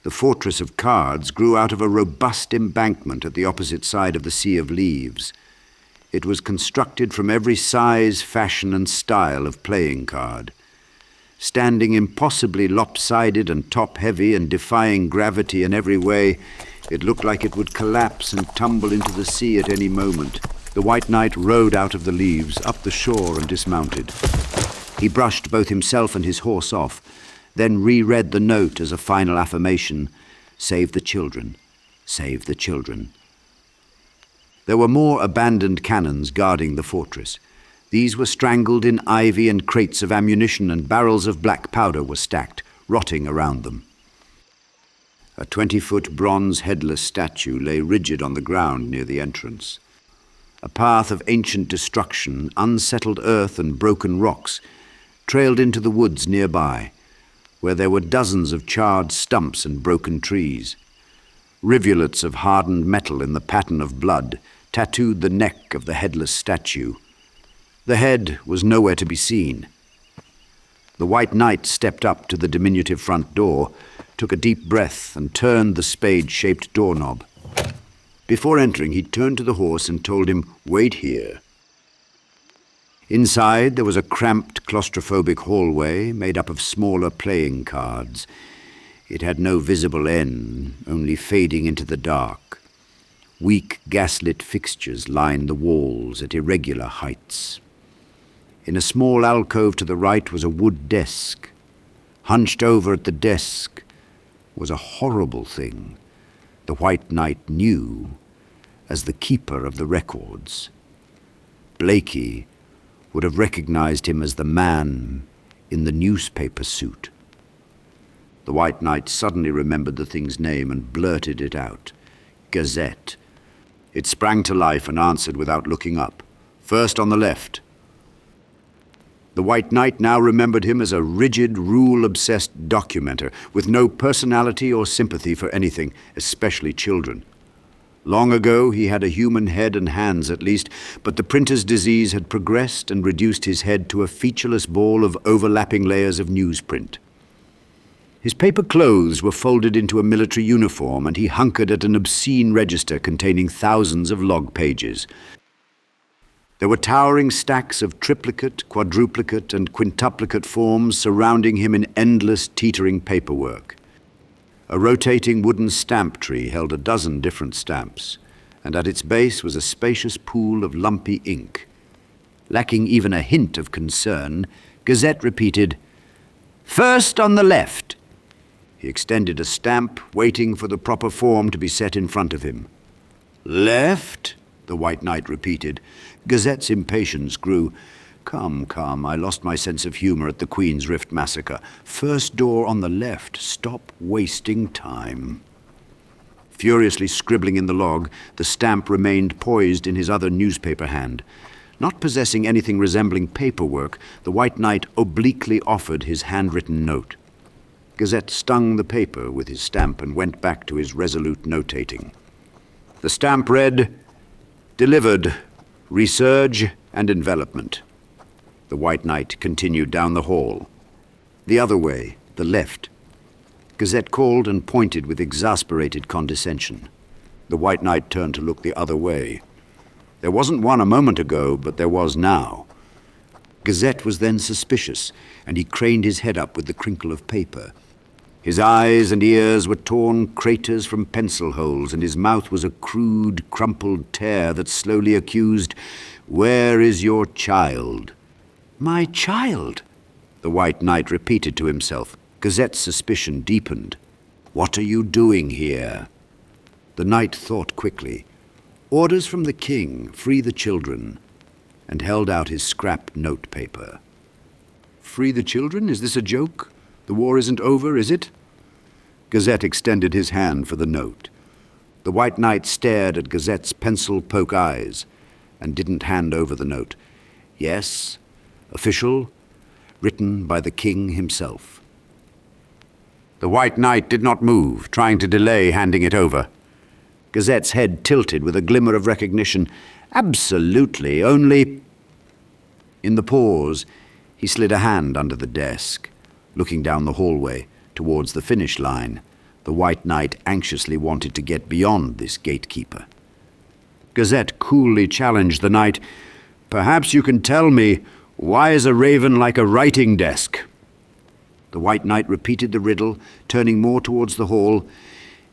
The Fortress of Cards grew out of a robust embankment at the opposite side of the Sea of Leaves. It was constructed from every size, fashion, and style of playing card. Standing impossibly lopsided and top-heavy and defying gravity in every way, it looked like it would collapse and tumble into the sea at any moment. The White Knight rode out of the leaves, up the shore, and dismounted. He brushed both himself and his horse off, then reread the note as a final affirmation: "Save the children, save the children." There were more abandoned cannons guarding the fortress. These were strangled in ivy, and crates of ammunition and barrels of black powder were stacked, rotting around them. A 20-foot bronze headless statue lay rigid on the ground near the entrance. A path of ancient destruction, unsettled earth and broken rocks, trailed into the woods nearby, where there were dozens of charred stumps and broken trees. Rivulets of hardened metal in the pattern of blood tattooed the neck of the headless statue. The head was nowhere to be seen. The White Knight stepped up to the diminutive front door, took a deep breath, and turned the spade-shaped doorknob. Before entering, he turned to the horse and told him, "Wait here." Inside, there was a cramped, claustrophobic hallway made up of smaller playing cards. It had no visible end, only fading into the dark. Weak gaslit fixtures lined the walls at irregular heights. In a small alcove to the right was a wood desk. Hunched over at the desk was a horrible thing the White Knight knew as the keeper of the records. Blakey would have recognized him as the man in the newspaper suit. The White Knight suddenly remembered the thing's name and blurted it out. Gazette. It sprang to life and answered without looking up. "First on the left." The White Knight now remembered him as a rigid, rule-obsessed documenter with no personality or sympathy for anything, especially children. Long ago, he had a human head and hands at least, but the printer's disease had progressed and reduced his head to a featureless ball of overlapping layers of newsprint. His paper clothes were folded into a military uniform, and he hunkered at an obscene register containing thousands of log pages. There were towering stacks of triplicate, quadruplicate, and quintuplicate forms surrounding him in endless, teetering paperwork. A rotating wooden stamp tree held a dozen different stamps, and at its base was a spacious pool of lumpy ink. Lacking even a hint of concern, Gazette repeated, "First on the left." He extended a stamp, waiting for the proper form to be set in front of him. "Left?" the White Knight repeated. Gazette's impatience grew. Come, I lost my sense of humor at the Queen's Rift massacre. First door on the left. Stop wasting time." Furiously scribbling in the log, the stamp remained poised in his other newspaper hand. Not possessing anything resembling paperwork, the White Knight obliquely offered his handwritten note. Gazette stung the paper with his stamp and went back to his resolute notating. The stamp read, "Delivered. Resurge and envelopment." The White Knight continued down the hall. The other way, the left. Gazette called and pointed with exasperated condescension. The White Knight turned to look the other way. There wasn't one a moment ago, but there was now. Gazette was then suspicious, and he craned his head up with the crinkle of paper. His eyes and ears were torn craters from pencil holes, and his mouth was a crude, crumpled tear that slowly accused, "Where is your child?" "My child?" the White Knight repeated to himself. Gazette's suspicion deepened. "What are you doing here?" The knight thought quickly. "Orders from the king, free the children," and held out his scrap note paper. "Free the children? Is this a joke? The war isn't over, is it?" Gazette extended his hand for the note. The White Knight stared at Gazette's pencil-poke eyes and didn't hand over the note. Yes, official, written by the king himself. The White Knight did not move, trying to delay handing it over. Gazette's head tilted with a glimmer of recognition. "Absolutely, only—" In the pause, he slid a hand under the desk, looking down the hallway towards the finish line, The White Knight anxiously wanted to get beyond this gatekeeper. Gazette coolly challenged the knight. "Perhaps you can tell me, why is a raven like a writing desk?" The White Knight repeated the riddle, turning more towards the hall.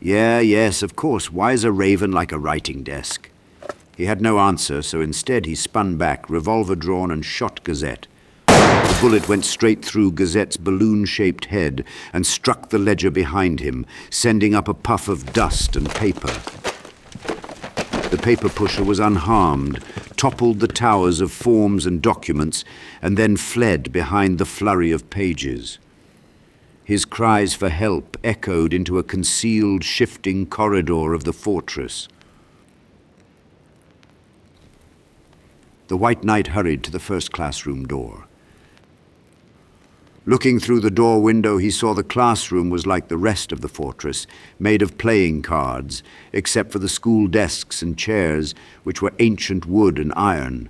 Yes, of course, why is a raven like a writing desk? He had no answer, so instead he spun back, revolver drawn, and shot Gazette. The bullet went straight through Gazette's balloon-shaped head and struck the ledger behind him, sending up a puff of dust and paper. The paper pusher was unharmed, toppled the towers of forms and documents, and then fled behind the flurry of pages. His cries for help echoed into a concealed, shifting corridor of the fortress. The White Knight hurried to the first classroom door. Looking through the door window, he saw the classroom was like the rest of the fortress, made of playing cards, except for the school desks and chairs, which were ancient wood and iron.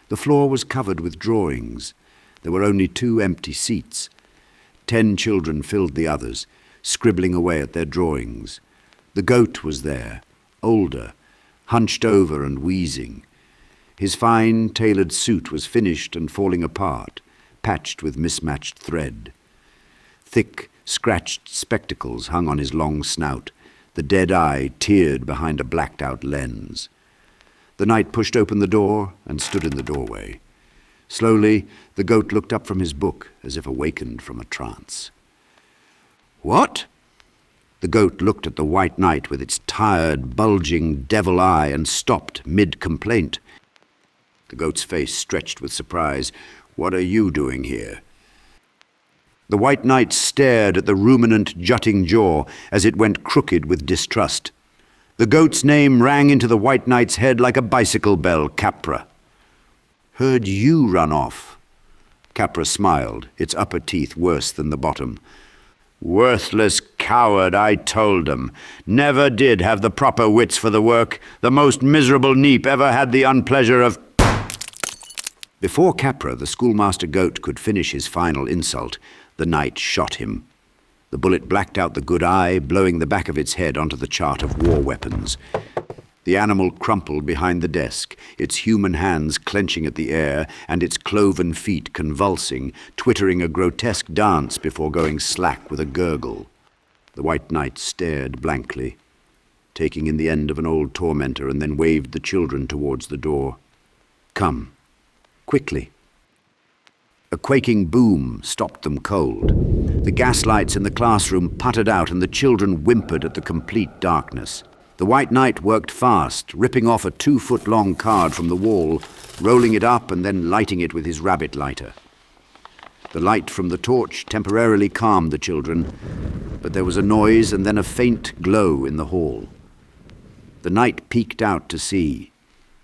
The floor was covered with drawings. There were only 2 empty seats. 10 children filled the others, scribbling away at their drawings. The goat was there, older, hunched over and wheezing. His fine, tailored suit was finished and falling apart, patched with mismatched thread. Thick, scratched spectacles hung on his long snout. The dead eye teared behind a blacked-out lens. The knight pushed open the door and stood in the doorway. Slowly, the goat looked up from his book as if awakened from a trance. "What?" The goat looked at the White Knight with its tired, bulging devil eye and stopped mid-complaint. The goat's face stretched with surprise. "What are you doing here?" The White Knight stared at the ruminant, jutting jaw as it went crooked with distrust. The goat's name rang into the White Knight's head like a bicycle bell, Capra. "Heard you run off." Capra smiled, its upper teeth worse than the bottom. "Worthless coward, I told them. Never did have the proper wits for the work. The most miserable neep ever had the unpleasure of—" Before Capra, the schoolmaster goat, could finish his final insult, the knight shot him. The bullet blacked out the good eye, blowing the back of its head onto the chart of war weapons. The animal crumpled behind the desk, its human hands clenching at the air and its cloven feet convulsing, twittering a grotesque dance before going slack with a gurgle. The White Knight stared blankly, taking in the end of an old tormentor, and then waved the children towards the door. "Come, quickly." A quaking boom stopped them cold. The gaslights in the classroom puttered out and the children whimpered at the complete darkness. The White Knight worked fast, ripping off a 2-foot-long card from the wall, rolling it up and then lighting it with his rabbit lighter. The light from the torch temporarily calmed the children, but there was a noise and then a faint glow in the hall. The knight peeked out to see.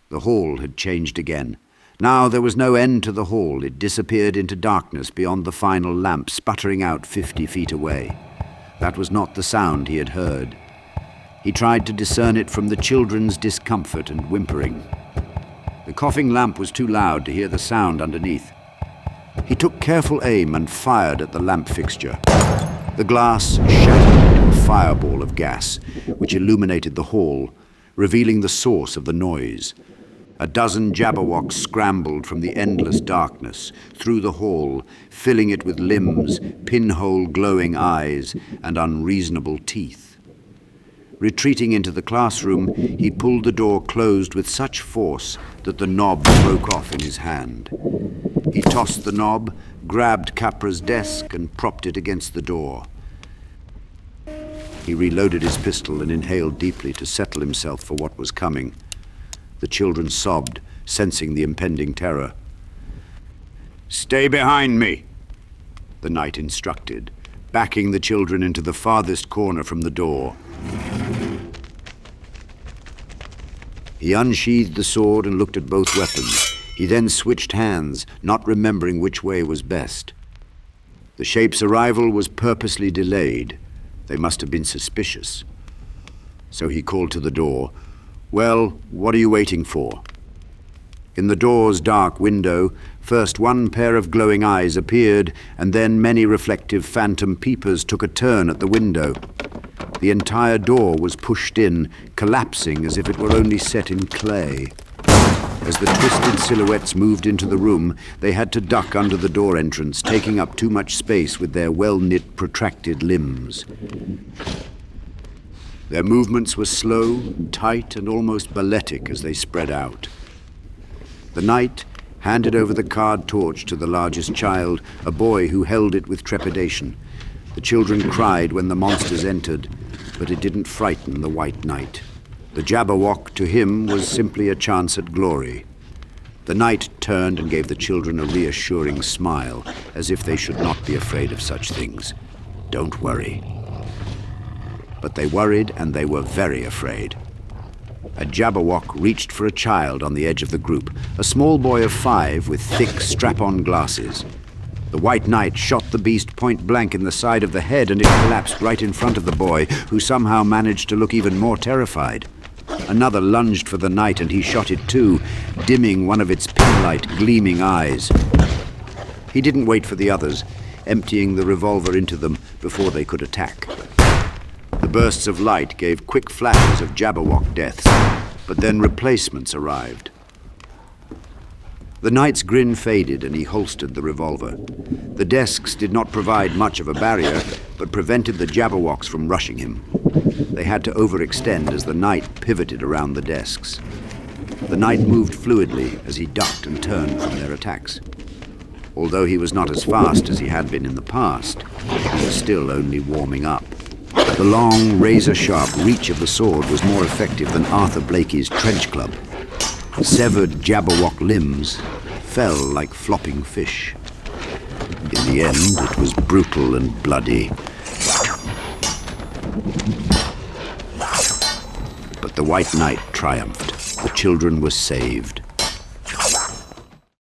The hall had changed again. Now there was no end to the hall. It disappeared into darkness beyond the final lamp, sputtering out 50 feet away. That was not the sound he had heard. He tried to discern it from the children's discomfort and whimpering. The coughing lamp was too loud to hear the sound underneath. He took careful aim and fired at the lamp fixture. The glass shattered into a fireball of gas, which illuminated the hall, revealing the source of the noise. A dozen Jabberwocks scrambled from the endless darkness, through the hall, filling it with limbs, pinhole glowing eyes, and unreasonable teeth. Retreating into the classroom, he pulled the door closed with such force that the knob broke off in his hand. He tossed the knob, grabbed Capra's desk, and propped it against the door. He reloaded his pistol and inhaled deeply to settle himself for what was coming. The children sobbed, sensing the impending terror. "Stay behind me," the knight instructed, backing the children into the farthest corner from the door. He unsheathed the sword and looked at both weapons. He then switched hands, not remembering which way was best. The shape's arrival was purposely delayed. They must have been suspicious. So he called to the door. "Well, what are you waiting for?" In the door's dark window, first one pair of glowing eyes appeared, and then many reflective phantom peepers took a turn at the window. The entire door was pushed in, collapsing as if it were only set in clay. As the twisted silhouettes moved into the room, they had to duck under the door entrance, taking up too much space with their well-knit, protracted limbs. Their movements were slow, tight, and almost balletic as they spread out. The knight handed over the card torch to the largest child, a boy who held it with trepidation. The children cried when the monsters entered, but it didn't frighten the White Knight. The Jabberwock, to him, was simply a chance at glory. The knight turned and gave the children a reassuring smile, as if they should not be afraid of such things. Don't worry. But they worried, and they were very afraid. A Jabberwock reached for a child on the edge of the group, a small boy of 5 with thick strap-on glasses. The White Knight shot the beast point blank in the side of the head, and it collapsed right in front of the boy, who somehow managed to look even more terrified. Another lunged for the knight, and he shot it too, dimming one of its pin-light, gleaming eyes. He didn't wait for the others, emptying the revolver into them before they could attack. The bursts of light gave quick flashes of Jabberwock deaths, but then replacements arrived. The knight's grin faded, and he holstered the revolver. The desks did not provide much of a barrier, but prevented the Jabberwocks from rushing him. They had to overextend as the knight pivoted around the desks. The knight moved fluidly as he ducked and turned from their attacks. Although he was not as fast as he had been in the past, he was still only warming up. The long, razor-sharp reach of the sword was more effective than Arthur Blakey's trench club. Severed Jabberwock limbs fell like flopping fish. In the end, it was brutal and bloody. But the White Knight triumphed. The children were saved.